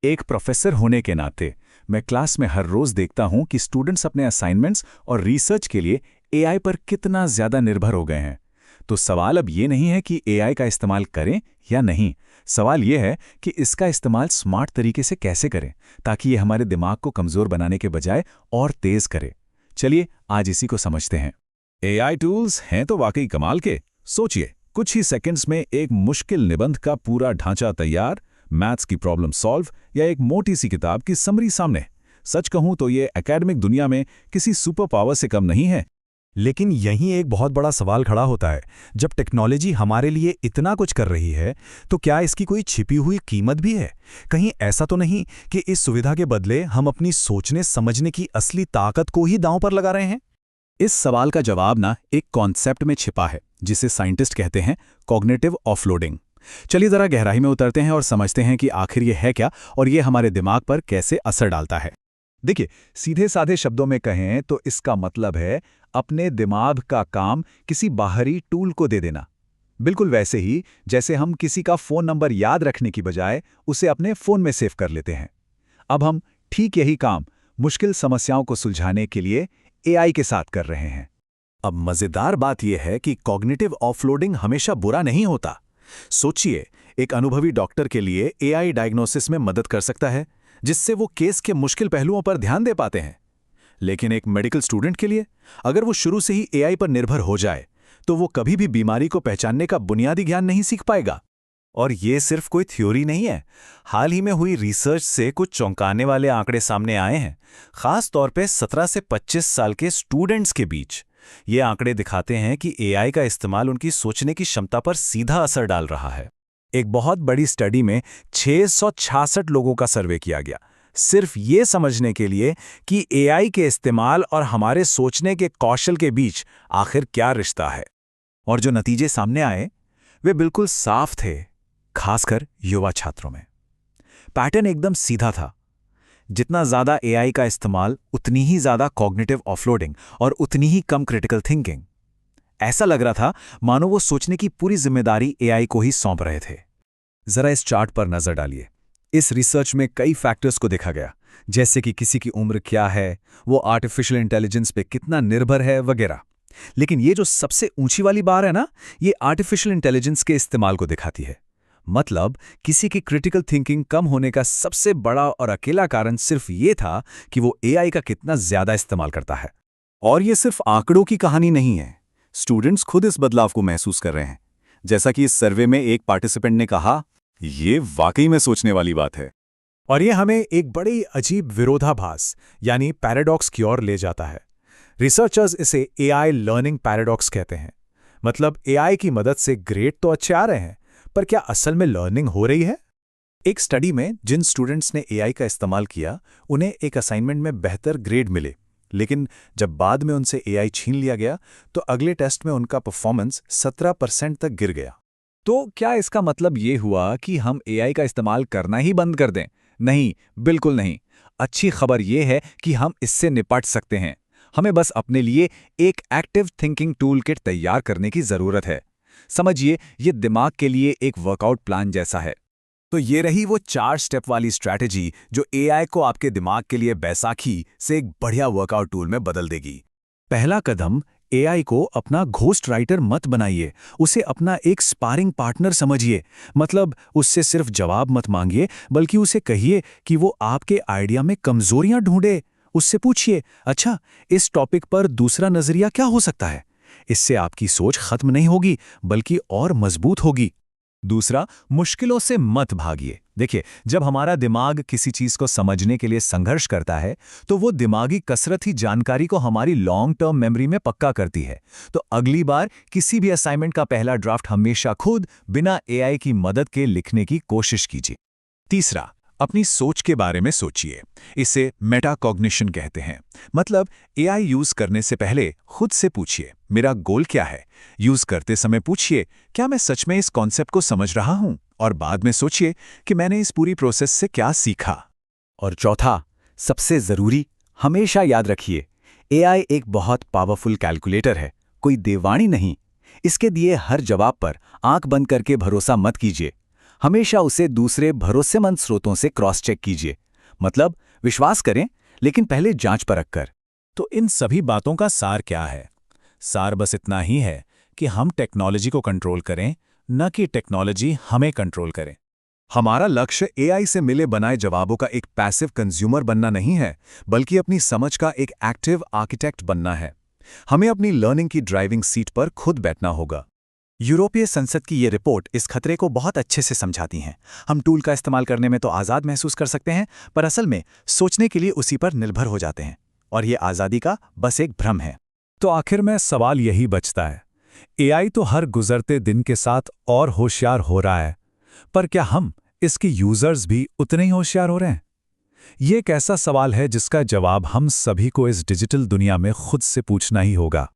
एक प्रोफेसर होने के नाते मैं क्लास में हर रोज देखता हूं कि स्टूडेंट्स अपने असाइनमेंट्स और रिसर्च के लिए एआई पर कितना ज्यादा निर्भर हो गए हैं। तो सवाल अब ये नहीं है कि एआई का इस्तेमाल करें या नहीं। सवाल ये है कि इसका इस्तेमाल स्मार्ट तरीके से कैसे करें ताकि ये हमारे दिमाग को कमजोर बनाने के बजाय और तेज करे। चलिए आज इसी को समझते हैं। एआई टूल्स हैं तो वाकई कमाल के। सोचिए, कुछ ही सेकंड्स में एक मुश्किल निबंध का पूरा ढांचा तैयार, मैथ्स की प्रॉब्लम सॉल्व या एक मोटी सी किताब की समरी सामने। सच कहूं तो ये एकेडमिक दुनिया में किसी सुपर पावर से कम नहीं है। लेकिन यहीं एक बहुत बड़ा सवाल खड़ा होता है। जब टेक्नोलॉजी हमारे लिए इतना कुछ कर रही है तो क्या इसकी कोई छिपी हुई कीमत भी है? कहीं ऐसा तो नहीं कि इस सुविधा के बदले हम अपनी सोचने समझने की असली ताकत को ही दांव पर लगा रहे हैं? इस सवाल का जवाब ना एक कॉन्सेप्ट में छिपा है जिसे साइंटिस्ट कहते हैं कॉग्निटिव ऑफलोडिंग। चलिए जरा गहराई में उतरते हैं और समझते हैं कि आखिर ये है क्या और ये हमारे दिमाग पर कैसे असर डालता है। देखिए, सीधे साधे शब्दों में कहें तो इसका मतलब है अपने दिमाग का काम किसी बाहरी टूल को दे देना। बिल्कुल वैसे ही जैसे हम किसी का फोन नंबर याद रखने की बजाय उसे अपने फोन में सेव कर लेते हैं। अब हम ठीक यही काम मुश्किल समस्याओं को सुलझाने के लिए एआई के साथ कर रहे हैं। अब मजेदार बात यह है कि कॉग्निटिव ऑफलोडिंग हमेशा बुरा नहीं होता। सोचिए, एक अनुभवी डॉक्टर के लिए एआई डायग्नोसिस में मदद कर सकता है, जिससे वो केस के मुश्किल पहलुओं पर ध्यान दे पाते हैं। लेकिन एक मेडिकल स्टूडेंट के लिए अगर वो शुरू से ही एआई पर निर्भर हो जाए तो वो कभी भी बीमारी को पहचानने का बुनियादी ज्ञान नहीं सीख पाएगा। और ये सिर्फ कोई थ्योरी नहीं है। हाल ही में हुई रिसर्च से कुछ चौंकाने वाले आंकड़े सामने आए हैं, खास तौर पे 17 से 25 साल के स्टूडेंट्स के बीच। ये आंकड़े दिखाते हैं कि एआई का इस्तेमाल उनकी सोचने की क्षमता पर सीधा असर डाल रहा है। एक बहुत बड़ी स्टडी में 666 लोगों का सर्वे किया गया, सिर्फ ये समझने के लिए कि एआई के इस्तेमाल और हमारे सोचने के कौशल के बीच आखिर क्या रिश्ता है। और जो नतीजे सामने आए वे बिल्कुल साफ थे, खासकर युवा छात्रों में। पैटर्न एकदम सीधा था। जितना ज्यादा एआई का इस्तेमाल उतनी ही ज्यादा कॉग्निटिव ऑफलोडिंग और उतनी ही कम क्रिटिकल थिंकिंग। ऐसा लग रहा था मानो वो सोचने की पूरी जिम्मेदारी एआई को ही सौंप रहे थे। जरा इस चार्ट पर नजर डालिए। इस रिसर्च में कई फैक्टर्स को देखा गया, जैसे कि किसी की उम्र क्या है, वो आर्टिफिशियल इंटेलिजेंस पे कितना निर्भर है वगैरह। लेकिन ये जो सबसे ऊंची वाली बार है ना, ये आर्टिफिशियल इंटेलिजेंस के इस्तेमाल को दिखाती है। मतलब किसी की क्रिटिकल थिंकिंग कम होने का सबसे बड़ा और अकेला कारण सिर्फ ये था कि वो एआई का कितना ज्यादा इस्तेमाल करता है। और ये सिर्फ आंकड़ों की कहानी नहीं है, स्टूडेंट्स खुद इस बदलाव को महसूस कर रहे हैं। जैसा कि इस सर्वे में एक पार्टिसिपेंट ने कहा, ये वाकई में सोचने वाली बात है। और ये हमें एक बड़ी अजीब विरोधाभास यानी पैराडॉक्स की ओर ले जाता है। रिसर्चर्स इसे एआई लर्निंग पैराडॉक्स कहते हैं। मतलब एआई की मदद से ग्रेड तो अच्छे आ रहे हैं, पर क्या असल में लर्निंग हो रही है? एक स्टडी में जिन स्टूडेंट्स ने एआई का इस्तेमाल किया, उन्हें एक असाइनमेंट में बेहतर ग्रेड मिले, लेकिन जब बाद में उनसे एआई छीन लिया गया तो अगले टेस्ट में उनका परफॉर्मेंस 17% तक गिर गया। तो क्या इसका मतलब ये हुआ कि हम एआई का इस्तेमाल करना ही बंद कर दें? नहीं, बिल्कुल नहीं। अच्छी खबर ये है कि हम इससे निपट सकते हैं। हमें बस अपने लिए एक एक्टिव थिंकिंग टूल किट तैयार करने की जरूरत है। समझिए, ये दिमाग के लिए एक वर्कआउट प्लान जैसा है। तो ये रही वो 4 स्टेप वाली स्ट्रैटेजी जो एआई को आपके दिमाग के लिए बैसाखी से एक बढ़िया वर्कआउट टूल में बदल देगी। पहला कदम, एआई को अपना घोस्ट राइटर मत बनाइए, उसे अपना एक स्पारिंग पार्टनर समझिए। मतलब उससे सिर्फ जवाब मत मांगिए, बल्कि उसे कहिए कि वो आपके आइडिया में कमजोरियां ढूंढे। उससे पूछिए, अच्छा इस टॉपिक पर दूसरा नजरिया क्या हो सकता है? इससे आपकी सोच खत्म नहीं होगी बल्कि और मजबूत होगी। दूसरा, मुश्किलों से मत भागिए। देखिए, जब हमारा दिमाग किसी चीज को समझने के लिए संघर्ष करता है तो वो दिमागी कसरत ही जानकारी को हमारी लॉन्ग टर्म मेमोरी में पक्का करती है। तो अगली बार किसी भी असाइनमेंट का पहला ड्राफ्ट हमेशा खुद बिना एआई की मदद के लिखने की कोशिश कीजिए। तीसरा, अपनी सोच के बारे में सोचिए। इसे मेटाकॉग्निशन कहते हैं। मतलब एआई यूज करने से पहले खुद से पूछिए, मेरा गोल क्या है? यूज करते समय पूछिए, क्या मैं सच में इस कॉन्सेप्ट को समझ रहा हूं? और बाद में सोचिए कि मैंने इस पूरी प्रोसेस से क्या सीखा। और चौथा, सबसे जरूरी, हमेशा याद रखिए, एआई एक बहुत पावरफुल कैलकुलेटर है, कोई देवानी नहीं। इसके दिए हर जवाब पर आंख बंद करके भरोसा मत कीजिए। हमेशा उसे दूसरे भरोसेमंद स्रोतों से क्रॉस चेक कीजिए। मतलब विश्वास करें, लेकिन पहले जांच परख कर। तो इन सभी बातों का सार क्या है? सार बस इतना ही है कि हम टेक्नोलॉजी को कंट्रोल करें, न कि टेक्नोलॉजी हमें कंट्रोल करे। हमारा लक्ष्य एआई से मिले बनाए जवाबों का एक पैसिव कंज्यूमर बनना नहीं है, बल्कि अपनी समझ का एक एक्टिव आर्किटेक्ट बनना है। हमें अपनी लर्निंग की ड्राइविंग सीट पर खुद बैठना होगा। यूरोपीय संसद की ये रिपोर्ट इस खतरे को बहुत अच्छे से समझाती हैं। हम टूल का इस्तेमाल करने में तो आज़ाद महसूस कर सकते हैं, पर असल में सोचने के लिए उसी पर निर्भर हो जाते हैं, और ये आज़ादी का बस एक भ्रम है। तो आखिर में सवाल यही बचता है, एआई तो हर गुजरते दिन के साथ और होशियार हो रहा है, पर क्या हम इसके यूजर्स भी उतने ही होशियार हो रहे हैं? ये एक ऐसा सवाल है जिसका जवाब हम सभी को इस डिजिटल दुनिया में खुद से पूछना ही होगा।